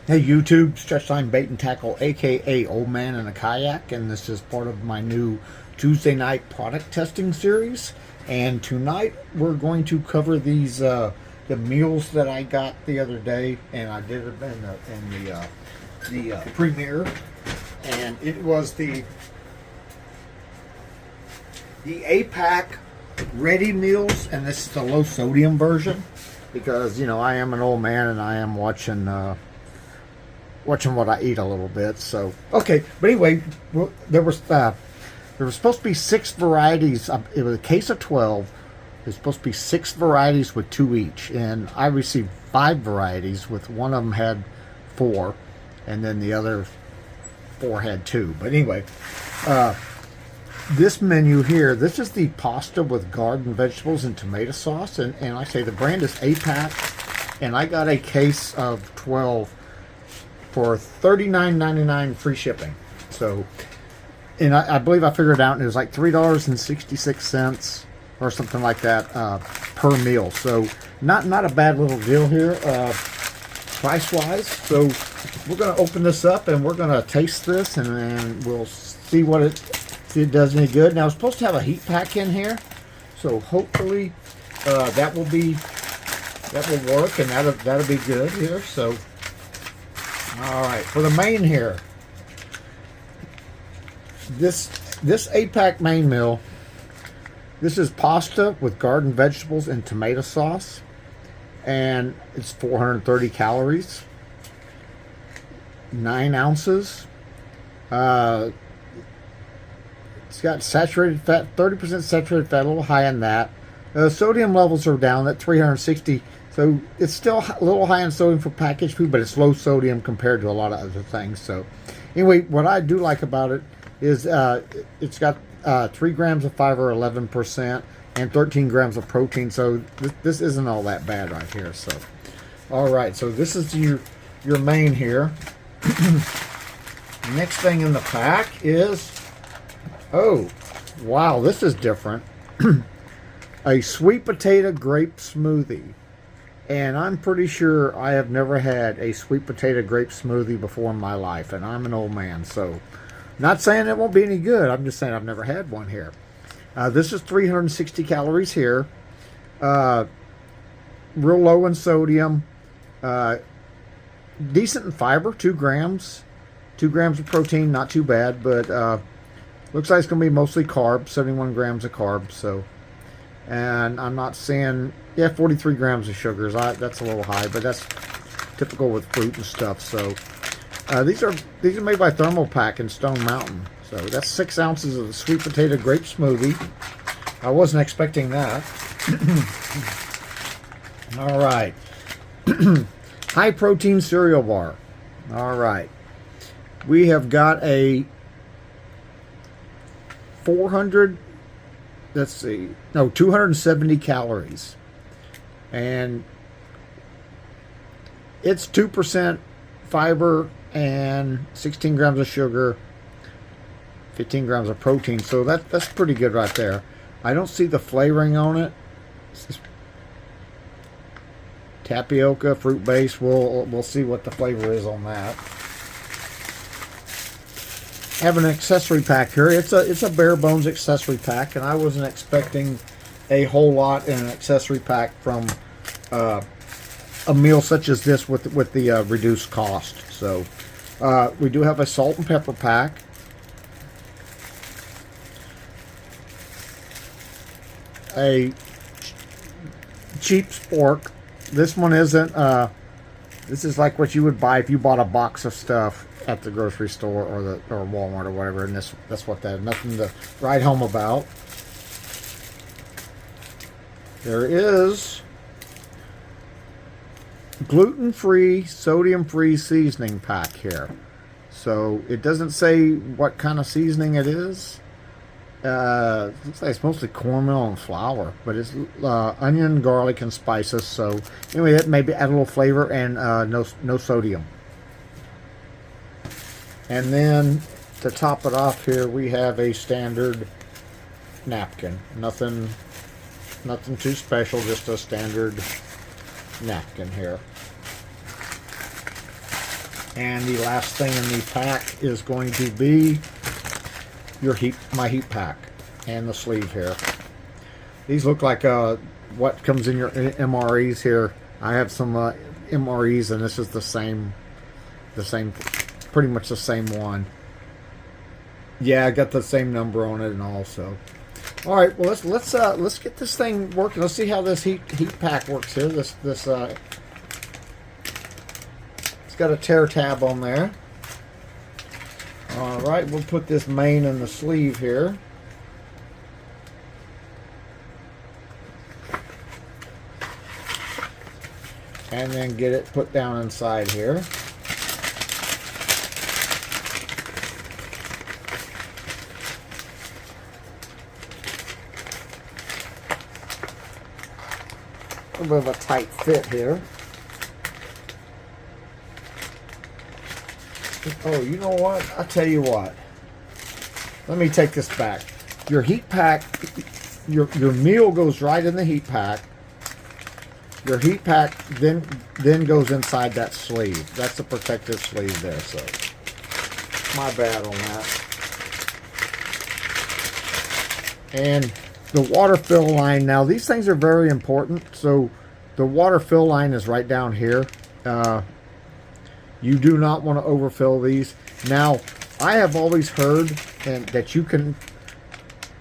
Hey YouTube, Stretchline Bait and Tackle, aka Old Man in a Kayak, and this is part of my new Tuesday night product testing series. And tonight we're going to cover these the meals that I got the other day, and I did it in the premiere, and it was the APAC ready meals, and this is the low sodium version because I am an old man and I am watching what I eat a little bit. So okay, but anyway, there was supposed to be 6 varieties. It was a case of 12. There's supposed to be 6 varieties with 2 each, and I received 5 varieties. With one of them had 4, and then the other 4 had 2. But anyway, this menu here, this is the pasta with garden vegetables and tomato sauce, and like I say, the brand is APAC, and I got a case of 12 for $39.99 free shipping. So, and I believe I figured it out, and it was like $3.66 or something like that per meal. So not a bad little deal here price wise. So we're going to open this up and we're going to taste this, and then we'll see what see if it does any good. Now it's supposed to have a heat pack in here, so hopefully that will work, and that'll be good here. So all right, for the main here, this APAC main meal, this is pasta with garden vegetables and tomato sauce, and it's 430 calories, 9 ounces. It's got saturated fat, 30% saturated fat, a little high on that. Sodium levels are down at 360. So it's still a little high in sodium for packaged food, but it's low sodium compared to a lot of other things. So anyway, what I do like about it is it's got 3 grams of fiber, 11%, and 13 grams of protein. So this isn't all that bad right here. So all right, so this is your main here. Next thing in the pack is, oh wow, this is different. A sweet potato grape smoothie. And I'm pretty sure I have never had a sweet potato grape smoothie before in my life, and I'm an old man, so not saying it won't be any good. I'm just saying I've never had one here. This is 360 calories here, real low in sodium, decent in fiber, 2 grams of protein, not too bad, but looks like it's going to be mostly carbs, 71 grams of carbs. So, and I'm not seeing, 43 grams of sugars. That's a little high, but that's typical with fruit and stuff. So these are made by Thermal Pack in Stone Mountain. So that's 6 ounces of the sweet potato grape smoothie. I wasn't expecting that. All right. High protein cereal bar. All right. We have got a 270 calories. And it's 2% fiber and 16 grams of sugar, 15 grams of protein. So that's pretty good right there. I don't see the flavoring on it. Tapioca, fruit base. We'll see what the flavor is on that. I have an accessory pack here. It's a bare bones accessory pack, and I wasn't expecting a whole lot in an accessory pack from a meal such as this with the reduced cost. So we do have a salt and pepper pack, a cheap spork. This one isn't. This is like what you would buy if you bought a box of stuff at the grocery store or Walmart or whatever. And that's what that is. Nothing to write home about. There is gluten-free, sodium-free seasoning pack here. So it doesn't say what kind of seasoning it is. Looks like it's mostly cornmeal and flour, but it's onion, garlic, and spices. So anyway, that maybe add a little flavor, and no sodium. And then to top it off here, we have a standard napkin. Nothing too special, just a standard napkin here. And the last thing in the pack is going to be my heat pack and the sleeve here. These look like what comes in your MREs here. I have some MREs, and this is the same, pretty much the same one. Yeah, I got the same number on it and all. So, all right. Well, let's get this thing working. Let's see how this heat pack works here. It's got a tear tab on there. All right, we'll put this main in the sleeve here. And then get it put down inside here. A little bit of a tight fit here. Oh, you know what? I'll tell you what. Let me take this back. Your heat pack, your meal goes right in the heat pack. Your heat pack then goes inside that sleeve. That's the protective sleeve there. So, my bad on that. And the water fill line. Now, these things are very important. So, the water fill line is right down here. You do not want to overfill these. Now, I have always heard that you can,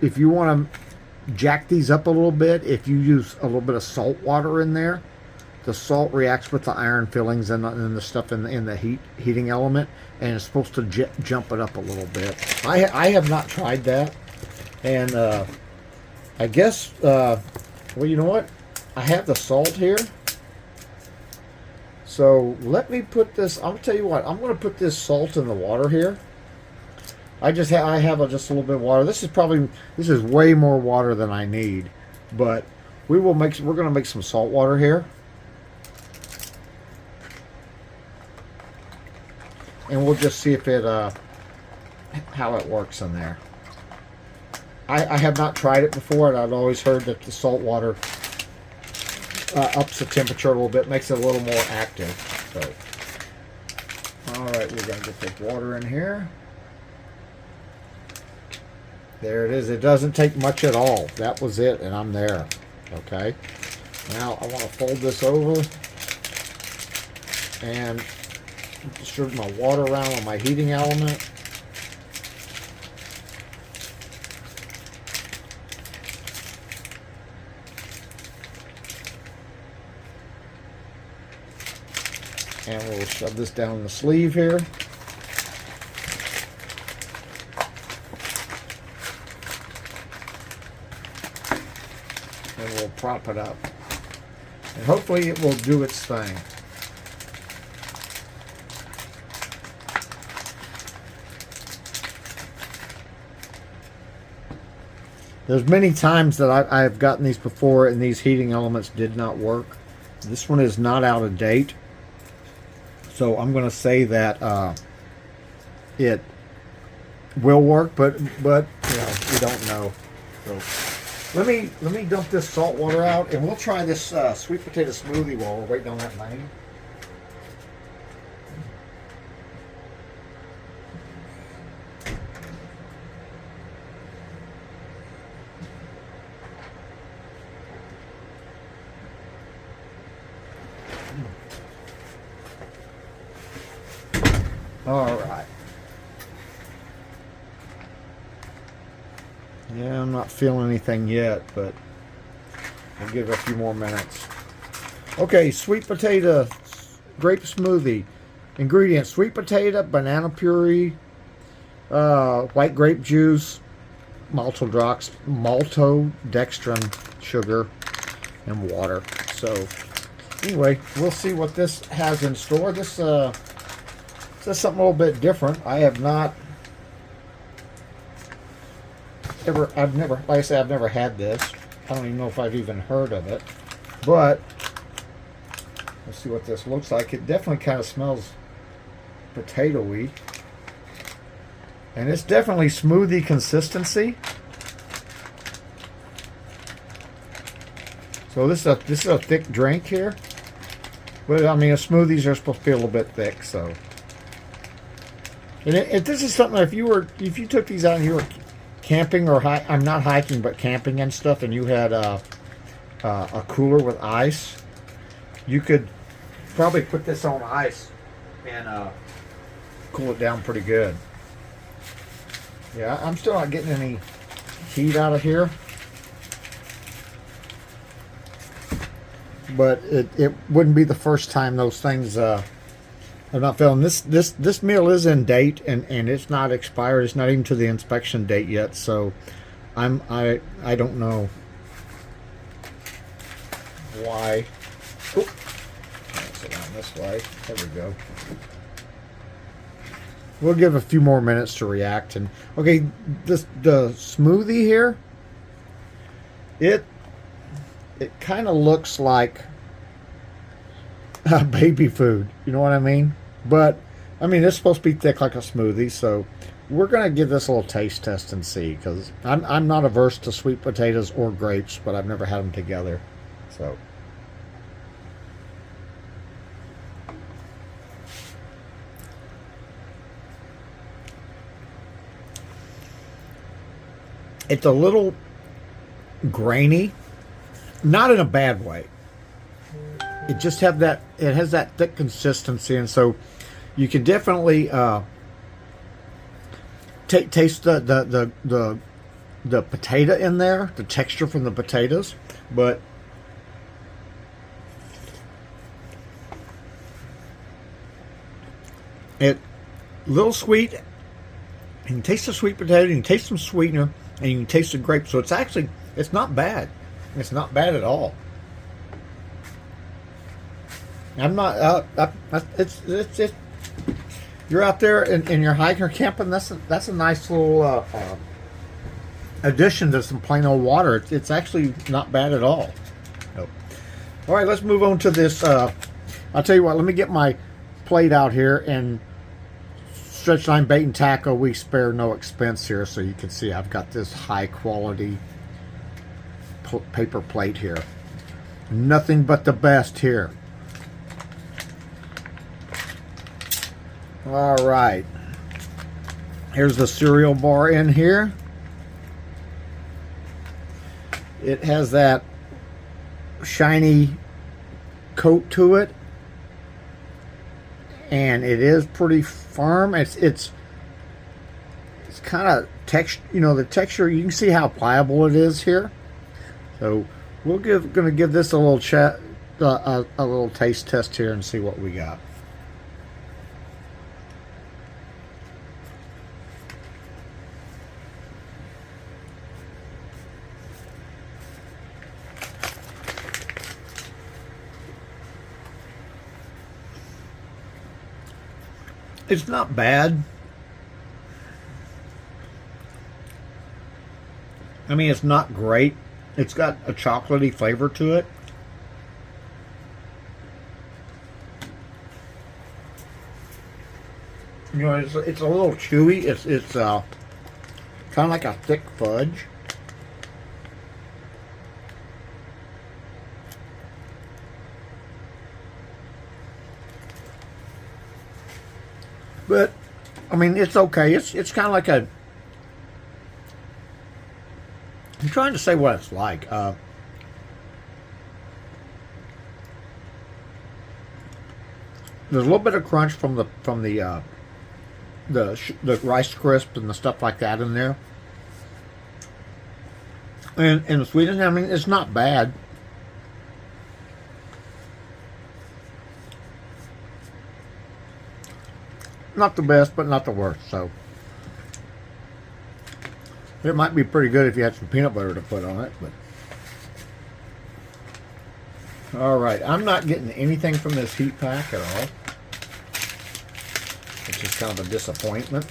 if you want to jack these up a little bit, if you use a little bit of salt water in there, the salt reacts with the iron fillings and the stuff in the heating element, and it's supposed to jump it up a little bit. I have not tried that, and I guess well, you know what, I have the salt here. So let me put this. I'll tell you what. I'm going to put this salt in the water here. I have just a little bit of water. This is way more water than I need, but we're going to make some salt water here, and we'll just see if it how it works in there. I have not tried it before, and I've always heard that the salt water ups the temperature a little bit, makes it a little more active. So, all right, we're going to get the water in here. There it is. It doesn't take much at all. That was it, and I'm there. Okay. Now I want to fold this over and distribute my water around on my heating element. And we'll shove this down the sleeve here. And we'll prop it up. And hopefully it will do its thing. There's many times that I've gotten these before and these heating elements did not work. This one is not out of date. So I'm going to say that it will work, but you know, we don't know. So let me dump this salt water out, and we'll try this sweet potato smoothie while we're waiting on that main. All right. Yeah, I'm not feeling anything yet, but we'll give it a few more minutes. Okay, sweet potato grape smoothie. Ingredients: sweet potato, banana puree, white grape juice, maltodextrin sugar, and water. So anyway, we'll see what this has in store. This is something a little bit different. I have not I've never, like I said, I've never had this. I don't even know if I've even heard of it. But let's see what this looks like. It definitely kind of smells potato-y. And it's definitely smoothie consistency. So this is a thick drink here. But I mean, smoothies are supposed to be a little bit thick, so And if this is something, if you took these out and you were camping or I'm not hiking, but camping and stuff, and you had a cooler with ice, you could probably put this on ice and cool it down pretty good. Yeah, I'm still not getting any heat out of here, but it wouldn't be the first time those things are not failing. This meal is in date and it's not expired. It's not even to the inspection date yet, so I don't know why. Oop. Sit down this way. There we go. We'll give a few more minutes to react. And okay, the smoothie here, it kind of looks like baby food. You know what I mean? But I mean, it's supposed to be thick like a smoothie, so we're gonna give this a little taste test and see, because I'm not averse to sweet potatoes or grapes, but I've never had them together. So. It's a little grainy, not in a bad way. It just has that thick consistency, and so you can definitely taste the potato in there, the texture from the potatoes, but it a little sweet. You can taste the sweet potato, you can taste some sweetener, and you can taste the grape. So it's not bad. It's not bad at all. I'm not. It's you're out there and you're hiking or camping. That's a nice little addition to some plain old water. It's actually not bad at all. Nope. All right, let's move on to this. I'll tell you what. Let me get my plate out here, and Stretch Line Bait and Tackle, we spare no expense here, so you can see I've got this high quality paper plate here. Nothing but the best here. All right. Here's the cereal bar in here. It has that shiny coat to it, and it is pretty firm. It's kind of the texture. You can see how pliable it is here. So we're gonna give this a little a little taste test here and see what we got. It's not bad. I mean, it's not great. It's got a chocolatey flavor to it. You know, it's a little chewy. It's kind of like a thick fudge. But I mean, it's okay. It's kind of like a. I'm trying to say what it's like. There's a little bit of crunch from the Rice Crisp and the stuff like that in there, and the sweetness. I mean, it's not bad. Not the best, but not the worst. So it might be pretty good if you had some peanut butter to put on it. But all right, I'm not getting anything from this heat pack at all, which is kind of a disappointment.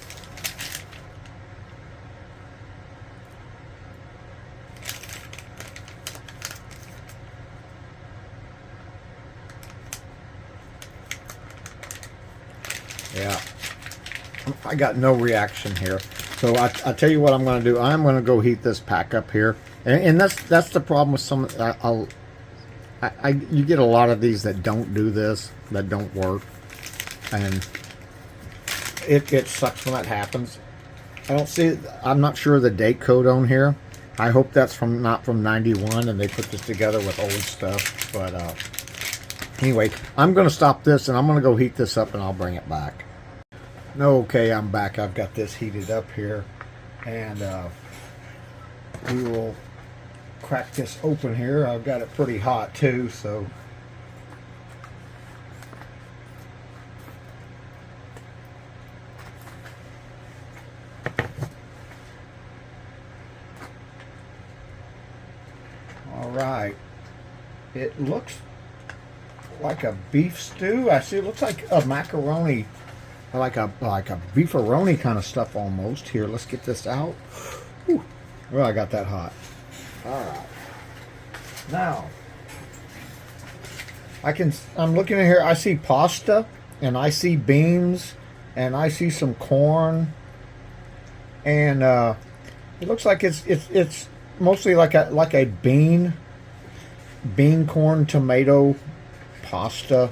Yeah, I got no reaction here. So I tell you what I'm going to do. I'm going to go heat this pack up here, and that's the problem with some. You get a lot of these that don't do this, that don't work, and it sucks when that happens. I don't see. I'm not sure the date code on here. I hope that's from not from 91 and they put this together with old stuff. But anyway, I'm going to stop this and I'm going to go heat this up and I'll bring it back. Okay, I'm back. I've got this heated up here, and we will crack this open here. I've got it pretty hot too, so. Right, it looks like a beef stew. I see it looks like a macaroni, like a beefaroni kind of stuff almost. Here, let's get this out. Whew. Well, I got that hot. All right, now I'm looking in here. I see pasta and I see beans and I see some corn, and it looks like it's mostly like a bean corn tomato pasta.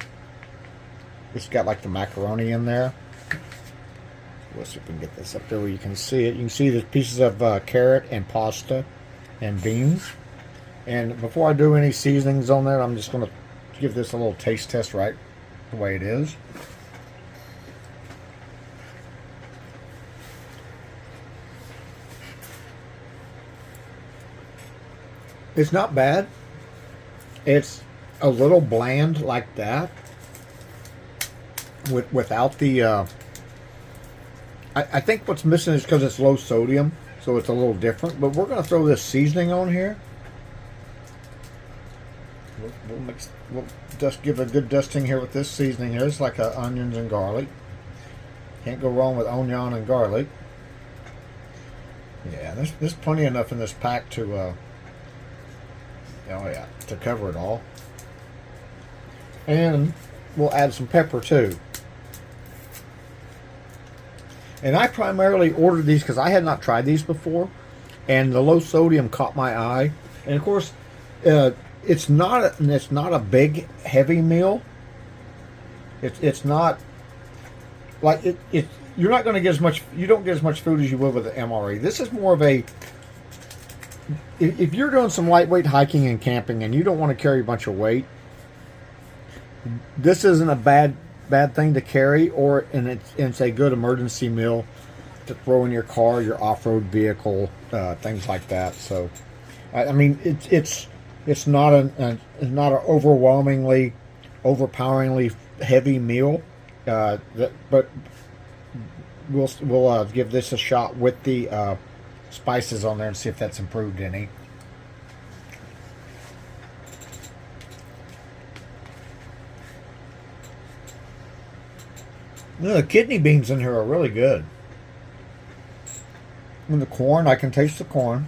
It's got like the macaroni in there. Let's see if we can get this up there where you can see it. You can see the pieces of carrot and pasta and beans. And before I do any seasonings on there, I'm just going to give this a little taste test right the way it is. It's not bad. It's a little bland like that, without the. I think what's missing is because it's low sodium, so it's a little different. But we're going to throw this seasoning on here. We'll just give a good dusting here with this seasoning here. It's like onions and garlic. Can't go wrong with onion and garlic. Yeah, there's plenty enough in this pack to. Oh yeah, to cover it all. And we'll add some pepper too. And I primarily ordered these because I had not tried these before, and the low sodium caught my eye. And of course, it's not a big heavy meal. It's not like it. You're not going to get as much. You don't get as much food as you would with the MRE. This is more of a. If you're doing some lightweight hiking and camping and you don't want to carry a bunch of weight, this isn't a bad thing to carry, and it's a good emergency meal to throw in your car, your off-road vehicle, things like that. So, I mean, it's not an overwhelmingly, overpoweringly heavy meal, but we'll give this a shot with the spices on there and see if that's improved any. The kidney beans in here are really good. And the corn, I can taste the corn.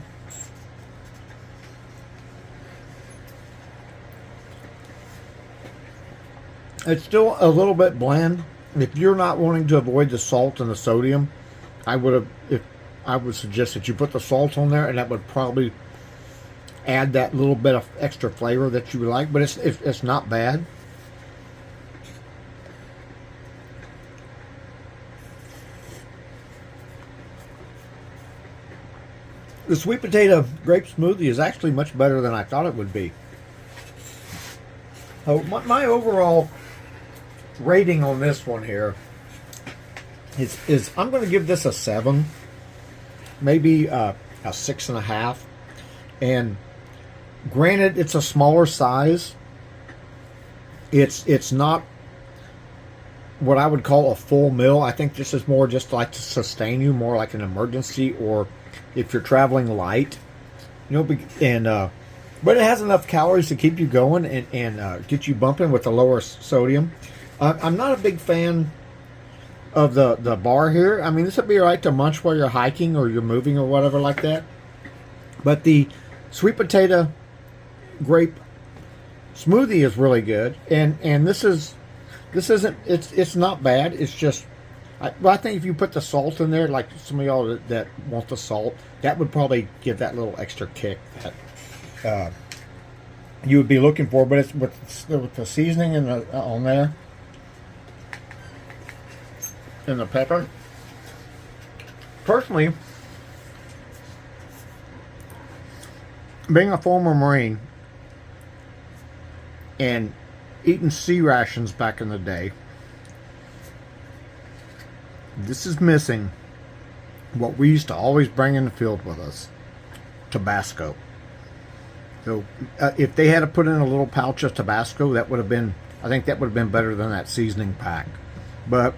It's still a little bit bland. If you're not wanting to avoid the salt and the sodium, I would suggest that you put the salt on there, and that would probably add that little bit of extra flavor that you would like. But it's not bad. The sweet potato grape smoothie is actually much better than I thought it would be. So my overall rating on this one here is I'm going to give this a 7, maybe a 6.5. And granted, it's a smaller size. It's not what I would call a full meal. I think this is more just like to sustain you, more like an emergency, or if you're traveling light, and but it has enough calories to keep you going and get you bumping with the lower sodium. I'm not a big fan of the bar here. I mean, this would be all right to munch while you're hiking or you're moving or whatever like that. But the sweet potato grape smoothie is really good, and this isn't it's not bad. It's just I think if you put the salt in there, like some of y'all that want the salt, that would probably give that little extra kick that you would be looking for. But it's with the seasoning and on there. and the pepper. Personally, being a former Marine and eating sea rations back in the day, this is missing what we used to always bring in the field with us, Tabasco. So if they had to put in a little pouch of Tabasco, that would have been, I think that would have been better than that seasoning pack. But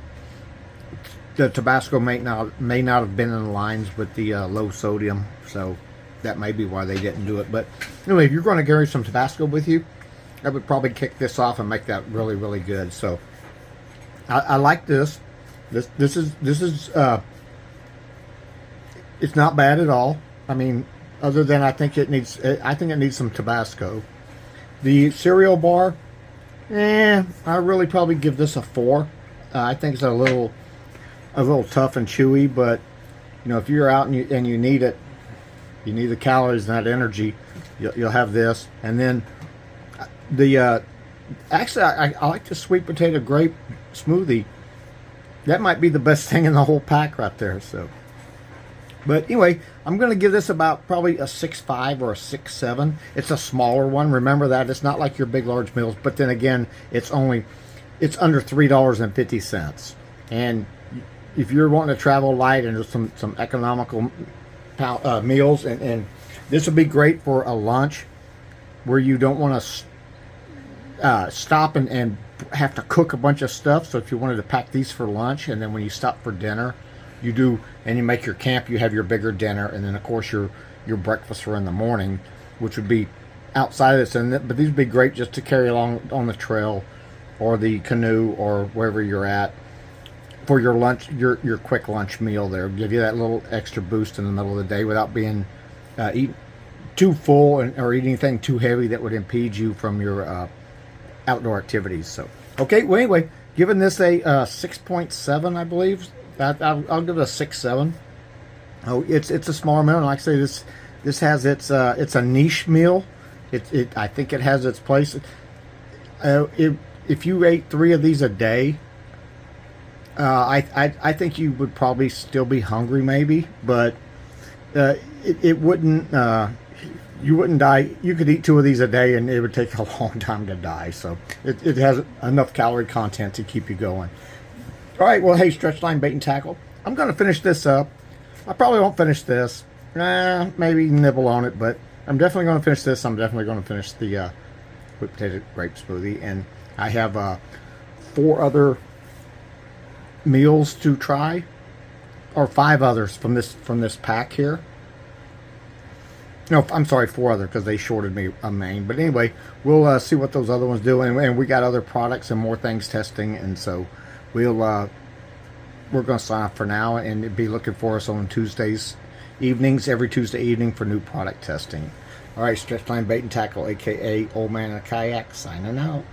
the Tabasco may not have been in lines with the low sodium, so that may be why they didn't do it. But anyway, if you're going to carry some Tabasco with you, I would probably kick this off and make that really, really good. So I like this. This is it's not bad at all. I mean, other than I think it needs some Tabasco. The cereal bar, I really probably give this a 4. I think it's a little tough and chewy, but you know, if you're out and you need it, you need the calories and that energy, you'll have this. And then the actually I like the sweet potato grape smoothie. That might be the best thing in the whole pack right there. So, but anyway, I'm going to give this about probably a 6.5 or a 6.7. It's a smaller one. Remember that it's not like your big large meals, but then again, it's under $3.50. And if you're wanting to travel light and some economical meals, and this would be great for a lunch where you don't want to stop and have to cook a bunch of stuff. So if you wanted to pack these for lunch, and then when you stop for dinner, you do, and you make your camp, you have your bigger dinner, and then of course your breakfast for in the morning, which would be outside of this. But these would be great just to carry along on the trail or the canoe or wherever you're at for your lunch, your quick lunch meal. There, give you that little extra boost in the middle of the day without being eating too full or eating anything too heavy that would impede you from your outdoor activities. So, okay, well, anyway, giving this a 6.7, I believe. I'll give it a 6.7. Oh, it's a smaller meal, and like I say, this has it's a niche meal. I think it has its place. If you ate 3 of these a day, I think you would probably still be hungry, maybe, but it wouldn't. You wouldn't die. You could eat 2 of these a day, and it would take a long time to die. So it has enough calorie content to keep you going. All right, well, hey, Stretch Line Bait and Tackle, I'm going to finish this up. I probably won't finish this. Maybe nibble on it, but I'm definitely going to finish this. I'm definitely going to finish the sweet potato grape smoothie. And I have 4 other meals to try, or 5 others from this pack here. No, I'm sorry, 4 other, because they shorted me a main. But anyway, we'll see what those other ones do, and we got other products and more things testing, and so we're going to sign off for now, and be looking for us on Tuesdays evenings, every Tuesday evening, for new product testing. All right, Stretch Line Bait and Tackle, aka Old Man in a Kayak, signing out.